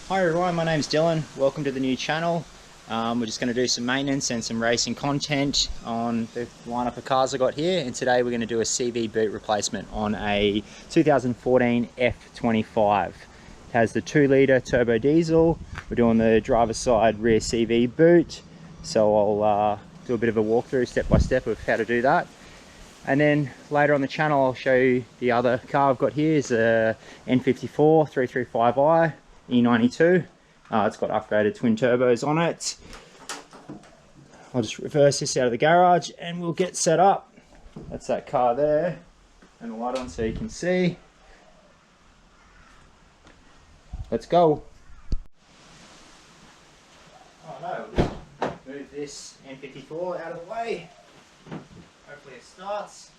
Hi everyone, my name's Dylan. Welcome to the new channel. We're just going to do some maintenance and some racing content on the lineup of cars I got here, and today we're going to do a CV boot replacement on a 2014 F25. It has the 2-litre turbo diesel. We're doing the driver's side rear CV boot, so I'll do a bit of a walkthrough step by step of how to do that. And then later on the channel I'll show you the other car I've got here. Is a N54 335i E92. It's got upgraded twin turbos on it. I'll just reverse this out of the garage and we'll get set up. That's that car there, and the light on so you can see. Let's go. Oh no, we'll just move this N54 out of the way. Hopefully it starts.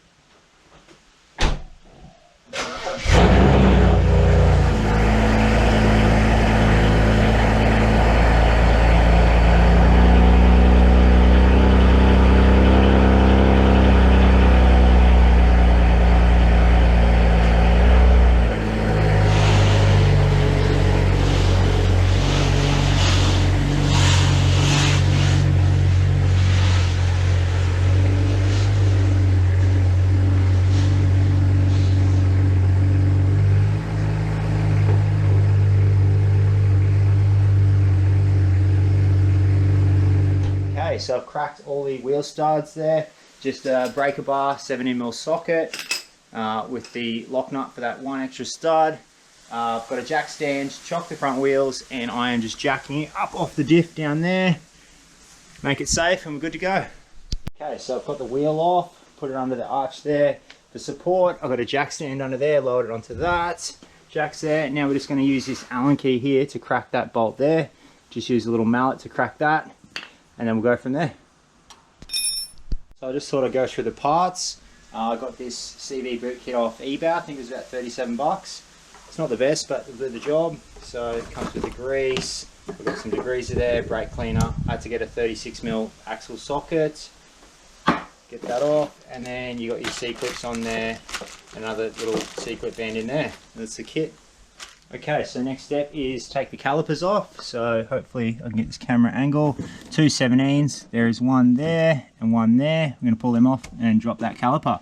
So I've cracked all the wheel studs there, just a breaker bar 7mm socket with the lock nut for that one extra stud. I've got a jack stand, chock the front wheels, and I am just jacking it up off the diff down there, make it safe, and we're good to go. Okay, so I've got the wheel off, put it under the arch there for support. I've got a jack stand under there, lowered it onto that, jack's there. Now we're just going to use this Allen key here to crack that bolt there. Just use a little mallet to crack that, and then we'll go from there. So I just thought I'd go through the parts. I got this CV boot kit off eBay. I think it was about 37 bucks. It's not the best, but it'll do the job. So it comes with the grease. I've got some degreaser there, brake cleaner. I had to get a 36mm axle socket. Get that off, and then you got your C-clips on there. Another little C-clip band in there. That's the kit. Okay, so next step is take the calipers off. So hopefully I can get this camera angle. 2 17s, there is one there and one there. I'm going to pull them off and drop that caliper.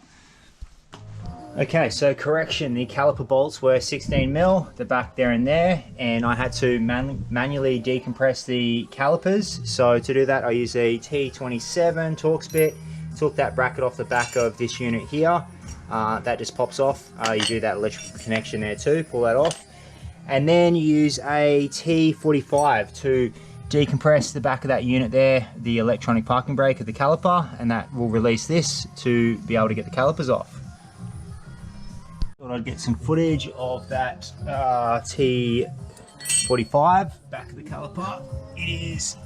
Okay, so correction, the caliper bolts were 16mm, the back there and there, and I had to manually decompress the calipers. So to do that I use a T27 Torx bit, took that bracket off the back of this unit here. That just pops off. You do that electrical connection there too, pull that off. And then you use a T45 to decompress the back of that unit there, the electronic parking brake of the caliper, and that will release this to be able to get the calipers off. Thought I'd get some footage of that T45 back of the caliper. It is,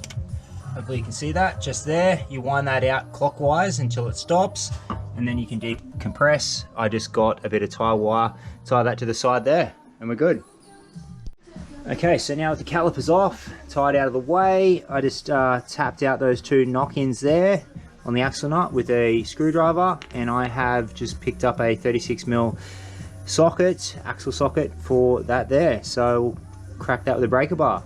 hopefully you can see that, just there. You wind that out clockwise until it stops, and then you can decompress. I just got a bit of tie wire, tie that to the side there, and we're good. Okay, so now with the calipers off, tied out of the way, I just tapped out those 2 knock-ins there on the axle nut with a screwdriver, and I have just picked up a 36mm socket, axle socket for that there. So we'll crack that with a breaker bar.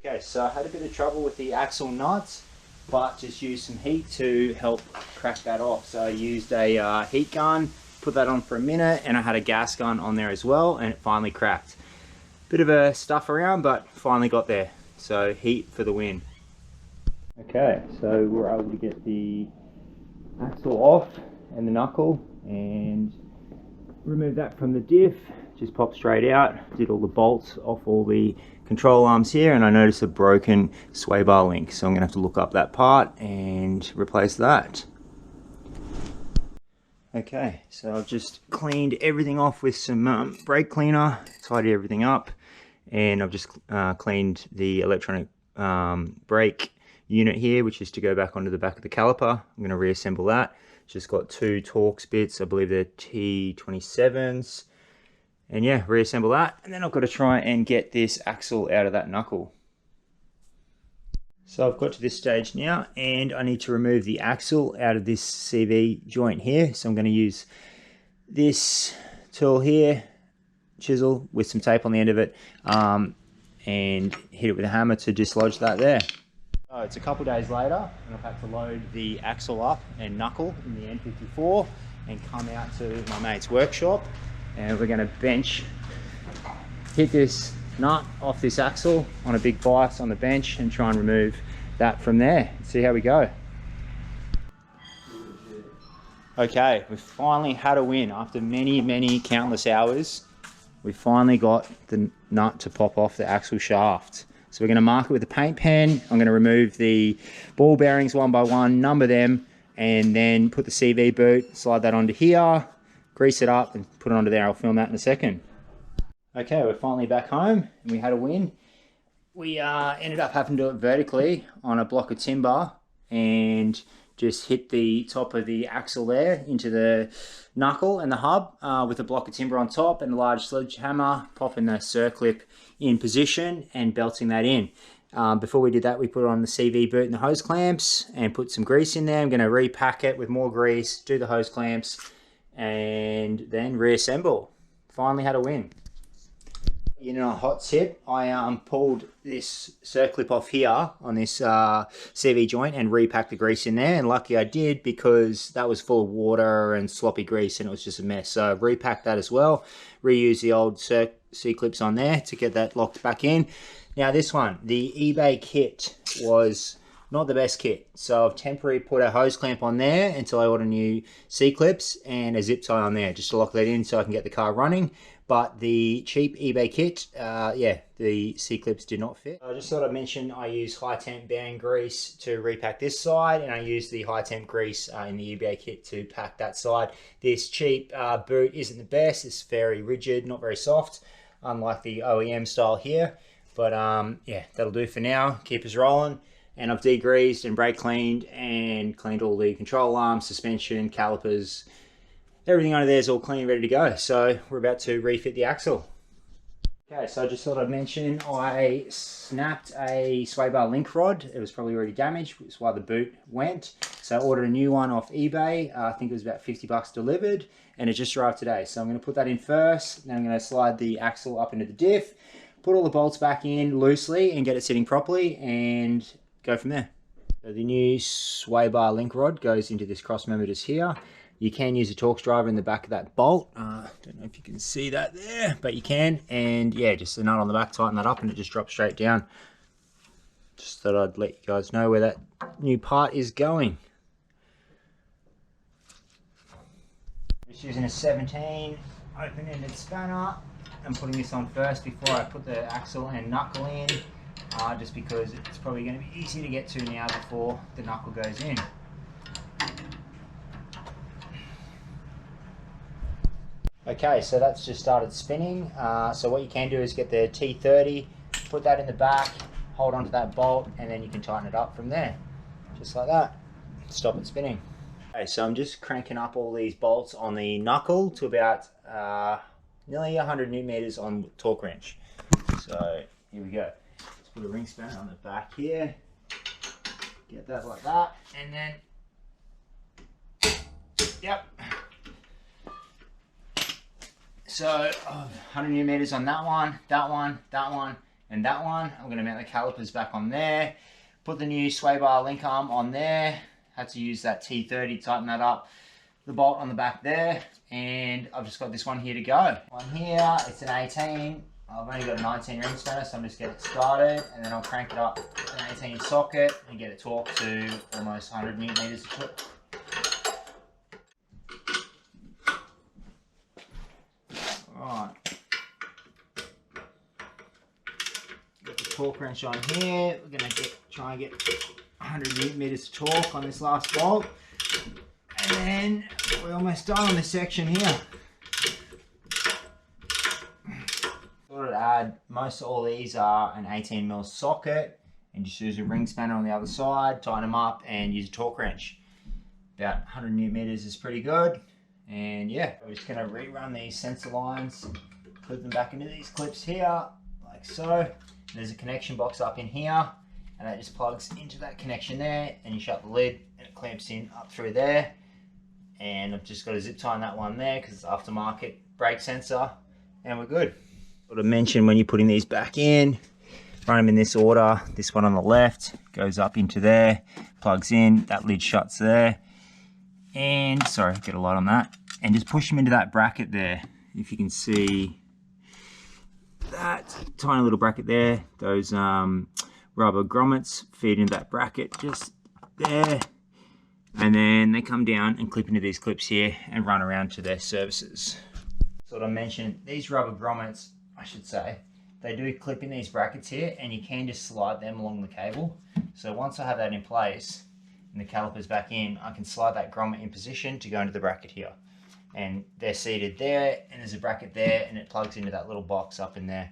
Okay, so I had a bit of trouble with the axle nuts, but just used some heat to help crack that off. So I used a heat gun, put that on for a minute, and I had a gas gun on there as well, and it finally cracked. Bit of a stuff around, but finally got there. So heat for the win. Okay, so we're able to get the axle off and the knuckle and remove that from the diff. Just pop straight out. Did all the bolts off all the control arms here, and I noticed a broken sway bar link. So I'm gonna have to look up that part and replace that. Okay, so I've just cleaned everything off with some brake cleaner, tidied everything up, and I've just cleaned the electronic brake unit here, which is to go back onto the back of the caliper. I'm going to reassemble that. Just got 2 Torx bits, I believe they're T27s, and yeah, reassemble that, and then I've got to try and get this axle out of that knuckle. So I've got to this stage now, and I need to remove the axle out of this CV joint here. So I'm going to use this tool here, chisel with some tape on the end of it, and hit it with a hammer to dislodge that there. So it's a couple days later, and I've had to load the axle up and knuckle in the N54 and come out to my mate's workshop, and we're going to hit this nut off this axle on a big vise on the bench and try and remove that from there. See how we go. Okay, we've finally had a win after many countless hours. We finally got the nut to pop off the axle shaft. So we're going to mark it with a paint pen. I'm going to remove the ball bearings one by one, number them, and then put the CV boot, slide that onto here, grease it up and put it onto there. I'll film that in a second. Okay, we're finally back home and we had a win. We ended up having to do it vertically on a block of timber and just hit the top of the axle there into the knuckle and the hub with a block of timber on top and a large sledgehammer, popping the circlip in position and belting that in. Before we did that, we put on the CV boot and the hose clamps and put some grease in there. I'm going to repack it with more grease, do the hose clamps, and then reassemble. Finally had a win. You know, a hot tip, I pulled this circlip off here on this CV joint and repacked the grease in there, and lucky I did because that was full of water and sloppy grease and it was just a mess. So I've repacked that as well, reuse the old C-clips on there to get that locked back in. Now this one, the eBay kit was not the best kit, so I've temporarily put a hose clamp on there until I order new C-clips and a zip tie on there just to lock that in so I can get the car running. But the cheap eBay kit, yeah, the C-clips did not fit. I just thought I'd mention I use high temp band grease to repack this side, and I use the high temp grease in the eBay kit to pack that side. This cheap boot isn't the best. It's very rigid, not very soft, unlike the OEM style here. But yeah, that'll do for now. Keep us rolling. And I've degreased and brake cleaned and cleaned all the control arms, suspension, calipers. Everything under there is all clean, ready to go. So we're about to refit the axle. Okay, so I just thought I'd mention I snapped a sway bar link rod. It was probably already damaged, which is why the boot went. So I ordered a new one off eBay. I think it was about 50 bucks delivered, and it just arrived today. So I'm going to put that in first. Then I'm going to slide the axle up into the diff, put all the bolts back in loosely and get it sitting properly, and go from there. So the new sway bar link rod goes into this cross member just here. You can use a Torx driver in the back of that bolt. Don't know if you can see that there, but you can. And yeah, just the nut on the back, tighten that up and it just drops straight down. Just thought I'd let you guys know where that new part is going. Just using a 17 open-ended spanner and putting this on first before I put the axle and knuckle in, just because it's probably going to be easy to get to now before the knuckle goes in. Okay, so that's just started spinning. So what you can do is get the T30, put that in the back, hold onto that bolt, and then you can tighten it up from there. Just like that. Stop it spinning. Okay, so I'm just cranking up all these bolts on the knuckle to about nearly 100 Newton meters on the torque wrench. So here we go. Let's put a ring spanner on the back here. Get that like that, and then, yep. So 100 Newton meters on that one, that one, that one, and that one. I'm going to mount the calipers back on there. Put the new sway bar link arm on there. Had to use that T30 to tighten that up. The bolt on the back there, and I've just got this one here to go. One here, it's an 18. I've only got a 19 ring spanner, so I'm just getting it started, and then I'll crank it up an 18 socket and get it torqued to almost 100 Newton meters of torque. Alright, got the torque wrench on here. We're going to try and get 100 Newton meters of torque on this last bolt, and then we're almost done on this section here. Thought I'd add, most of all these are an 18mm socket, and just use a ring spanner on the other side, tighten them up, and use a torque wrench. About 100 Newton meters is pretty good. And yeah, we're just going to rerun these sensor lines, clip them back into these clips here, like so. There's a connection box up in here, and that just plugs into that connection there, and you shut the lid, and it clamps in up through there. And I've just got a zip tie on that one there, because it's aftermarket brake sensor, and we're good. Got to mention when you're putting these back in, Run them in this order. This one on the left goes up into there, plugs in, that lid shuts there. And, sorry, get a light on that. And just push them into that bracket there. If you can see that tiny little bracket there, those rubber grommets feed into that bracket just there. And then they come down and clip into these clips here and run around to their surfaces. So what I mentioned, these rubber grommets, I should say, they do clip in these brackets here, and you can just slide them along the cable. So once I have that in place and the caliper's back in, I can slide that grommet in position to go into the bracket here. And they're seated there, and there's a bracket there, and it plugs into that little box up in there.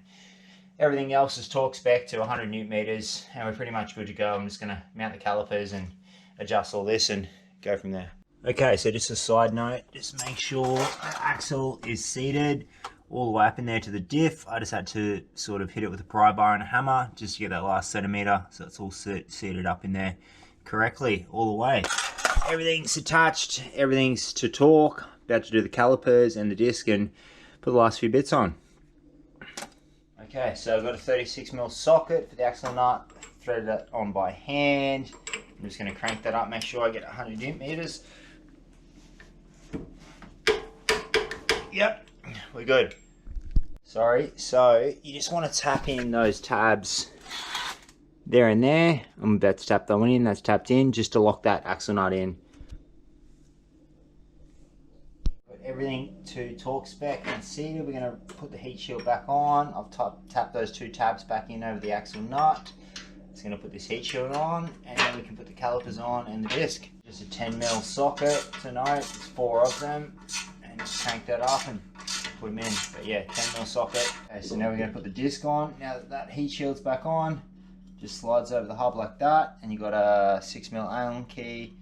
Everything else is torque spec to 100 Newton meters, and we're pretty much good to go. I'm just gonna mount the calipers and adjust all this and go from there. Okay, so just a side note, just make sure the axle is seated all the way up in there to the diff. I just had to sort of hit it with a pry bar and a hammer just to get that last centimeter, so it's all seated up in there correctly all the way. Everything's attached, everything's to torque. About to do the calipers and the disc and put the last few bits on. Okay, so I've got a 36mm socket for the axle nut, threaded it on by hand. I'm just going to crank that up, make sure I get 100 Newton meters. Yep, we're good. Sorry, so you just want to tap in those tabs there and there. I'm about to tap that one in, that's tapped in, just to lock that axle nut in. Got everything to torque spec and seated. We're going to put the heat shield back on. I've tapped those two tabs back in over the axle nut. It's going to put this heat shield on, and then we can put the calipers on and the disc. Just a 10mm socket to note, there's 4 of them, and just crank that up and put them in. But yeah, 10mm socket. Okay, so now we're going to put the disc on. Now that that heat shield's back on, just slides over the hub like that, and you've got a 6mm Allen key,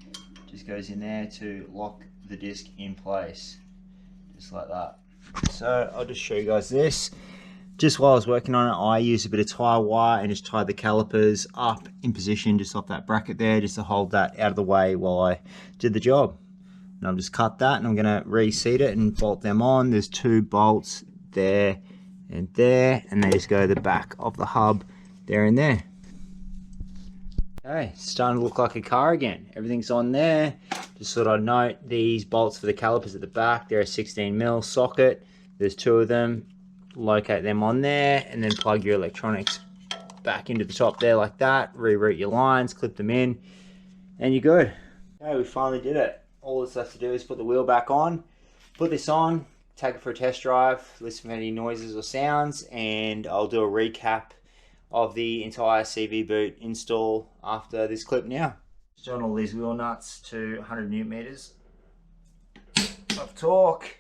just goes in there to lock the disc in place, just like that. So I'll just show you guys this. Just while I was working on it, I used a bit of tie wire and just tied the calipers up in position just off that bracket there, just to hold that out of the way while I did the job. And I've just cut that, and I'm going to reseat it and bolt them on. There's 2 bolts there, and they just go to the back of the hub there and there. Okay, it's starting to look like a car again. Everything's on there. Just thought I'd note these bolts for the calipers at the back. They're a 16mm socket. There's 2 of them. Locate them on there, and then plug your electronics back into the top there like that. Reroute your lines, clip them in, and you're good. Okay, we finally did it. All that's left to do is put the wheel back on, put this on, take it for a test drive, listen for any noises or sounds, and I'll do a recap of the entire CV boot install after this clip now. Just on all these wheel nuts to 100 Newton meters of torque.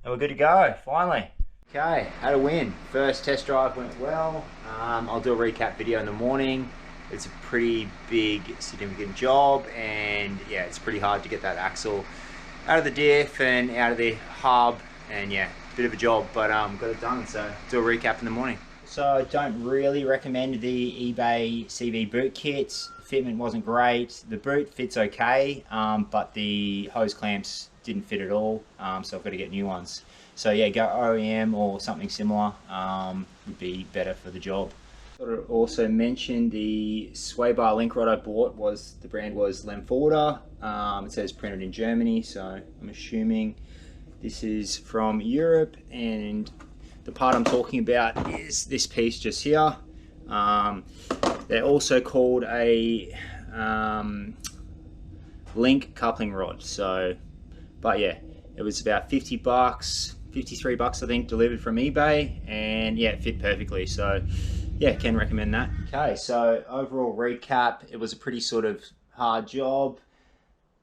And we're good to go, finally. Okay, had a win. First test drive went well. I'll do a recap video in the morning. It's a pretty big, significant job, and yeah, it's pretty hard to get that axle out of the diff and out of the hub, and yeah, bit of a job, but got it done, so do a recap in the morning. So I don't really recommend the eBay CV boot kits. Fitment wasn't great. The boot fits okay, but the hose clamps didn't fit at all, so I've got to get new ones. So yeah, go OEM or something similar would be better for the job. I also mentioned the sway bar link rod I bought the brand was Lemforder. It says printed in Germany, so I'm assuming this is from Europe, and the part I'm talking about is this piece just here. They're also called a link coupling rod. So, but yeah, it was about 50 bucks, 53 bucks I think, delivered from eBay, and yeah, it fit perfectly. So yeah, can recommend that. Okay, so overall recap, it was a pretty sort of hard job,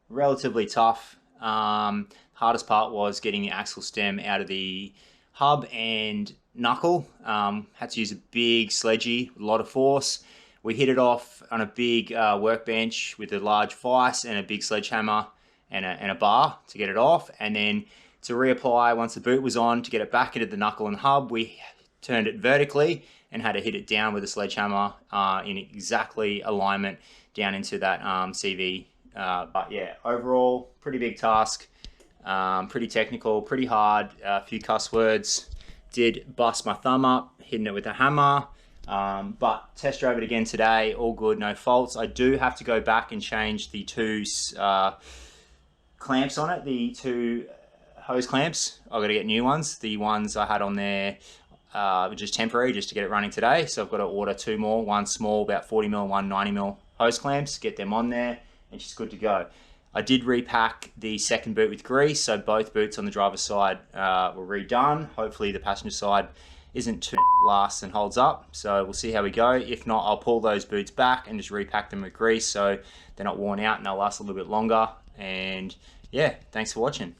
relatively tough. Hardest part was getting the axle stem out of the hub and knuckle. Had to use a big sledgy, a lot of force. We hit it off on a big workbench with a large vise and a big sledgehammer and a bar to get it off, and then to reapply once the boot was on to get it back into the knuckle and hub, we turned it vertically and had to hit it down with a sledgehammer in exactly alignment down into that CV. But yeah, overall pretty big task, pretty technical, pretty hard, a few cuss words. Did bust my thumb up hitting it with a hammer. But test drove it again today, all good, no faults. I do have to go back and change the two clamps on it, the two hose clamps. I've got to get new ones. The ones I had on there were just temporary, just to get it running today. So I've got to order two more, one small, about 40mm, one 90mm hose clamps, get them on there, and she's good to go. I did repack the second boot with grease, so both boots on the driver's side were redone. Hopefully the passenger side isn't too lasts and holds up, so we'll see how we go. If not, I'll pull those boots back and just repack them with grease so they're not worn out and they'll last a little bit longer. And yeah, thanks for watching.